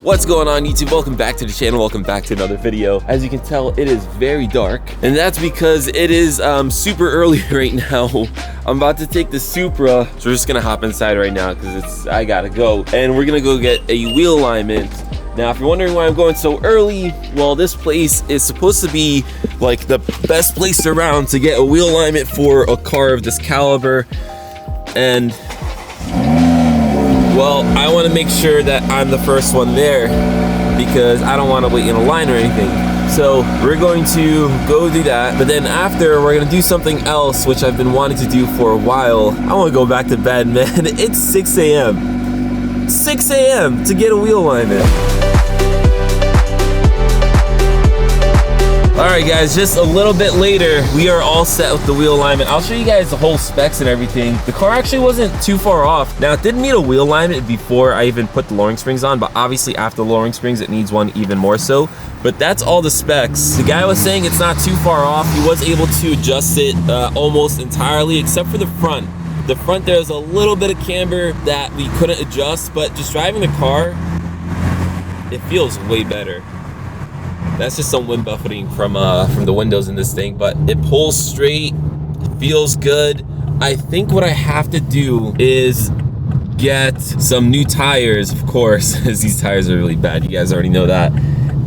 What's going on YouTube? Welcome back to the channel. Welcome back to another video. As you can tell, it is very dark, and that's because it is super early right now. I'm about to take the Supra, so we're just gonna hop inside right now because I gotta go, and we're gonna go get a wheel alignment. Now, if you're wondering why I'm going so early, well, this place is supposed to be like the best place around to get a wheel alignment for a car of this caliber, and well, I want to make sure that I'm the first one there because I don't want to wait in a line or anything. So we're going to go do that, but then after we're going to do something else which I've been wanting to do for a while. I want to go back to bed, man. It's 6 a.m. 6 a.m. to get a wheel alignment. Alright guys, just a little bit later, we are all set with the wheel alignment. I'll show you guys the whole specs and everything. The car actually wasn't too far off. Now, it didn't need a wheel alignment before I even put the lowering springs on, but obviously after the lowering springs, it needs one even more so. But that's all the specs. The guy was saying it's not too far off. He was able to adjust it almost entirely, except for the front. The front, there's a little bit of camber that we couldn't adjust, but just driving the car, it feels way better. That's just some wind buffeting from the windows in this thing, but it pulls straight, it feels good. I think what I have to do is get some new tires, of course, because these tires are really bad. You guys already know that.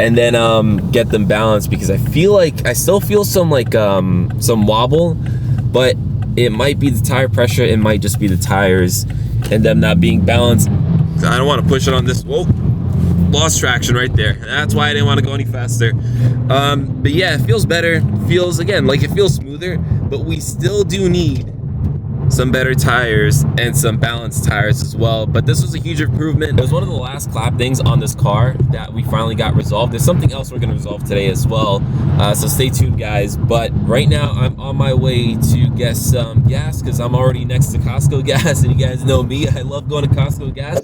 And then get them balanced, because I feel like I still feel some wobble, but it might be the tire pressure, it might just be the tires and them not being balanced. I don't want to push it on this. Whoa. Lost traction right there. That's why I didn't want to go any faster. But yeah, it feels better. Feels, again, like it feels smoother, but we still do need some better tires and some balanced tires as well. But this was a huge improvement. It was one of the last clap things on this car that we finally got resolved. There's something else we're going to resolve today as well, so stay tuned guys. But right now I'm on my way to get some gas because I'm already next to Costco gas, and you guys know me, I love going to Costco gas.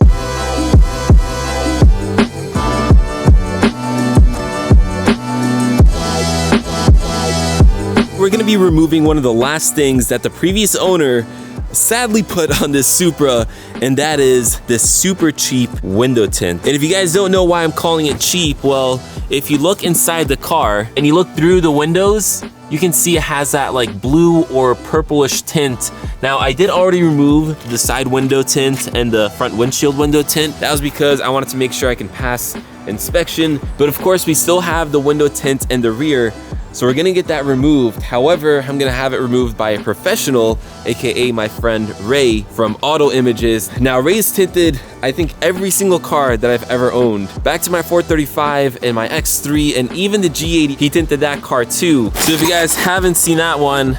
We're going to be removing one of the last things that the previous owner sadly put on this Supra, and that is this super cheap window tint. And if you guys don't know why I'm calling it cheap, well, if you look inside the car and you look through the windows, you can see it has that like blue or purplish tint. Now, I did already remove the side window tint and the front windshield window tint. That was because I wanted to make sure I can pass inspection, but of course we still have the window tint in the rear, so we're gonna get that removed. However, I'm gonna have it removed by a professional, aka my friend Ray from Auto Images. Now, Ray's tinted I think every single car that I've ever owned. Back to my 435 and my X3 and even the G80, he tinted that car too. So if you guys haven't seen that one,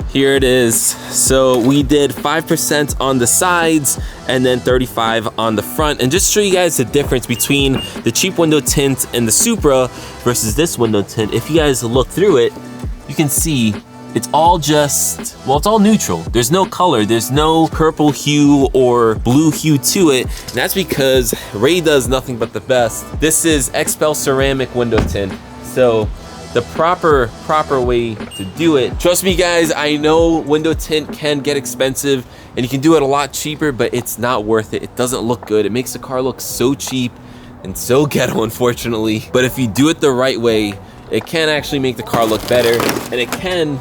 here it is. So we did 5% on the sides and then 35 on the front. And just to show you guys the difference between the cheap window tint and the Supra versus this window tint, if you guys look through it, you can see it's all just, well, it's all neutral. There's no color, there's no purple hue or blue hue to it. And that's because Ray does nothing but the best. This is XPEL ceramic window tint. So the proper way to do it. Trust me guys, I know window tint can get expensive and you can do it a lot cheaper, but it's not worth it. It doesn't look good. It makes the car look so cheap and so ghetto, unfortunately. But if you do it the right way, it can actually make the car look better, and it can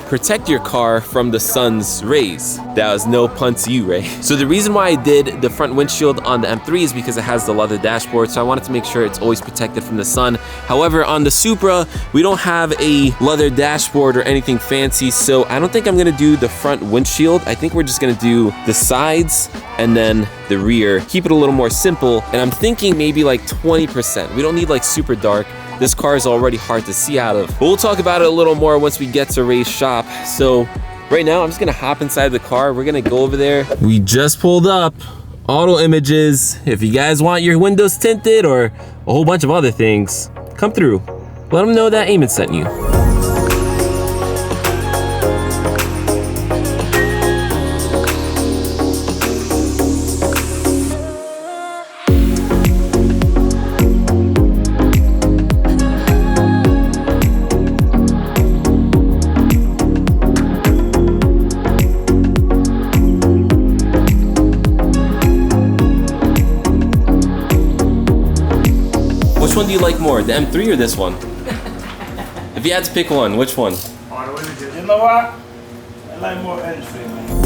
protect your car from the sun's rays. That was no pun to you, Ray. So the reason why I did the front windshield on the M3 is because it has the leather dashboard, so I wanted to make sure it's always protected from the sun. However, on the Supra, we don't have a leather dashboard or anything fancy, so I don't think I'm gonna do the front windshield. I think we're just gonna do the sides and then the rear. Keep it a little more simple, and I'm thinking maybe like 20%. We don't need like super dark. This car is already hard to see out of. But we'll talk about it a little more once we get to Ray's shop. So right now, I'm just gonna hop inside the car. We're gonna go over there. We just pulled up. Auto Images. If you guys want your windows tinted or a whole bunch of other things, come through. Let them know that Eamon sent you. which one do you like more, the M3 or this one? If you had to pick one, which one? You know what? I like more M3, man.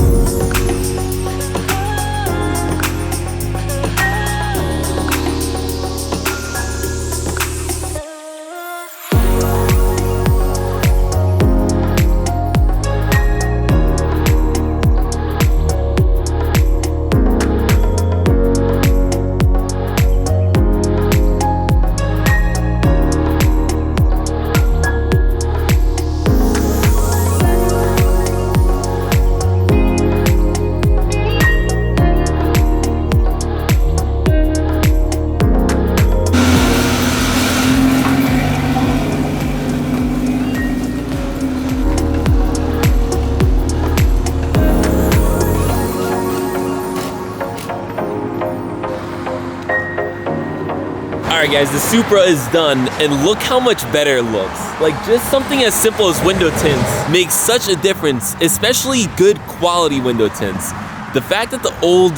Alright guys, the Supra is done, and look how much better it looks. Like, just something as simple as window tints makes such a difference, especially good quality window tints. The fact that the old,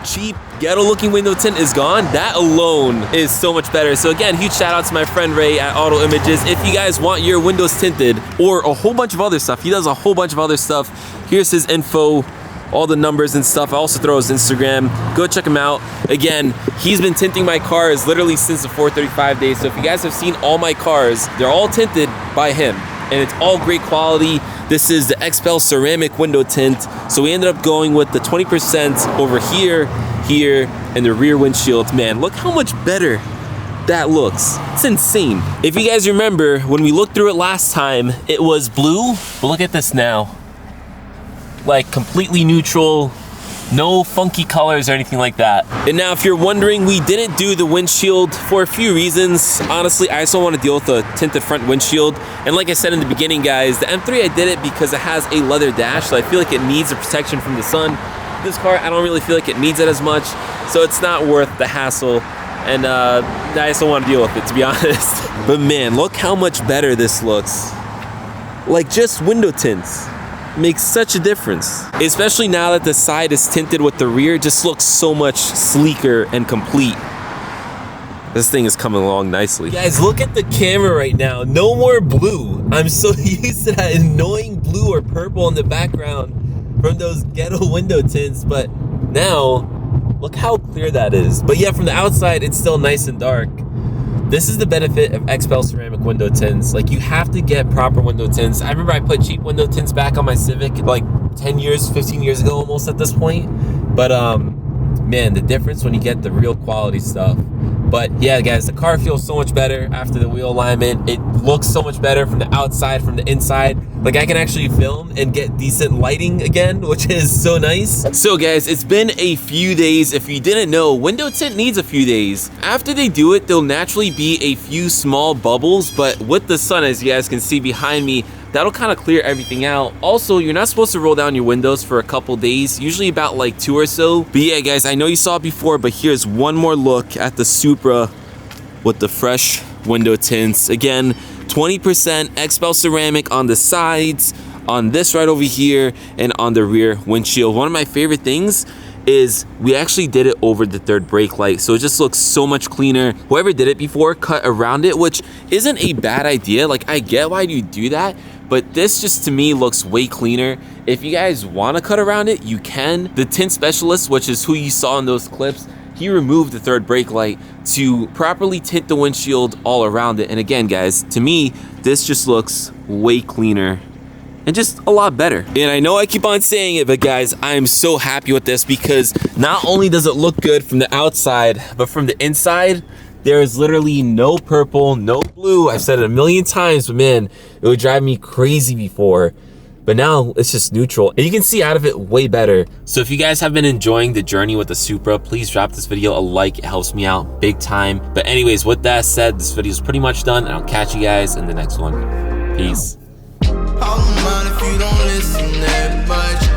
cheap, ghetto-looking window tint is gone, that alone is so much better. So again, huge shout out to my friend Ray at Auto Images. If you guys want your windows tinted, or a whole bunch of other stuff, he does a whole bunch of other stuff. Here's his info, all the numbers and stuff. I also throw his Instagram. Go check him out. Again, he's been tinting my cars literally since the 435 days. So if you guys have seen all my cars, they're all tinted by him, and it's all great quality. This is the XPEL ceramic window tint. So we ended up going with the 20% over here, and the rear windshield. Man, look how much better that looks. It's insane. If you guys remember, when we looked through it last time, it was blue, but look at this now. Like completely neutral, no funky colors or anything like that. And now if you're wondering, we didn't do the windshield for a few reasons. Honestly, I just don't want to deal with a tinted front windshield. And like I said in the beginning, guys, the M3, I did it because it has a leather dash, so I feel like it needs the protection from the sun. This car, I don't really feel like it needs it as much, so it's not worth the hassle. And I just don't want to deal with it, to be honest. But man, look how much better this looks. Like, just window tints makes such a difference, especially now that the side is tinted with the rear. It just looks so much sleeker and complete. This thing is coming along nicely. Guys, look at the camera right now. No more blue. I'm so used to that annoying blue or purple in the background from those ghetto window tints, but now look how clear that is. But yeah, from the outside it's still nice and dark. This is the benefit of XPEL ceramic window tints. Like, you have to get proper window tints. I remember I put cheap window tints back on my Civic like 10 years, 15 years ago almost at this point. But man, the difference when you get the real quality stuff. But yeah, guys, the car feels so much better after the wheel alignment. It looks so much better from the outside, from the inside. Like, I can actually film and get decent lighting again, which is so nice. So guys, it's been a few days. If you didn't know, window tint needs a few days. After they do it, there'll naturally be a few small bubbles, but with the sun, as you guys can see behind me, that'll kind of clear everything out. Also, you're not supposed to roll down your windows for a couple days, usually about like 2 or so. But yeah, guys, I know you saw it before, but here's one more look at the Supra with the fresh window tints. Again, 20% XPEL ceramic on the sides, on this right over here, and on the rear windshield. One of my favorite things is we actually did it over the third brake light, so it just looks so much cleaner. Whoever did it before cut around it, which isn't a bad idea. Like, I get why you do that, but this just to me looks way cleaner. If you guys want to cut around it, you can. The tint specialist, which is who you saw in those clips, he removed the third brake light to properly tint the windshield all around it. And again, guys, to me, this just looks way cleaner and just a lot better. And I know I keep on saying it, but guys, I am so happy with this because not only does it look good from the outside, but from the inside, there is literally no purple, no blue. I've said it a million times, but man, it would drive me crazy before. But now it's just neutral, and you can see out of it way better. So if you guys have been enjoying the journey with the Supra, please drop this video a like. It helps me out big time. But anyways, with that said, this video is pretty much done, and I'll catch you guys in the next one. Peace. If you don't listen that much.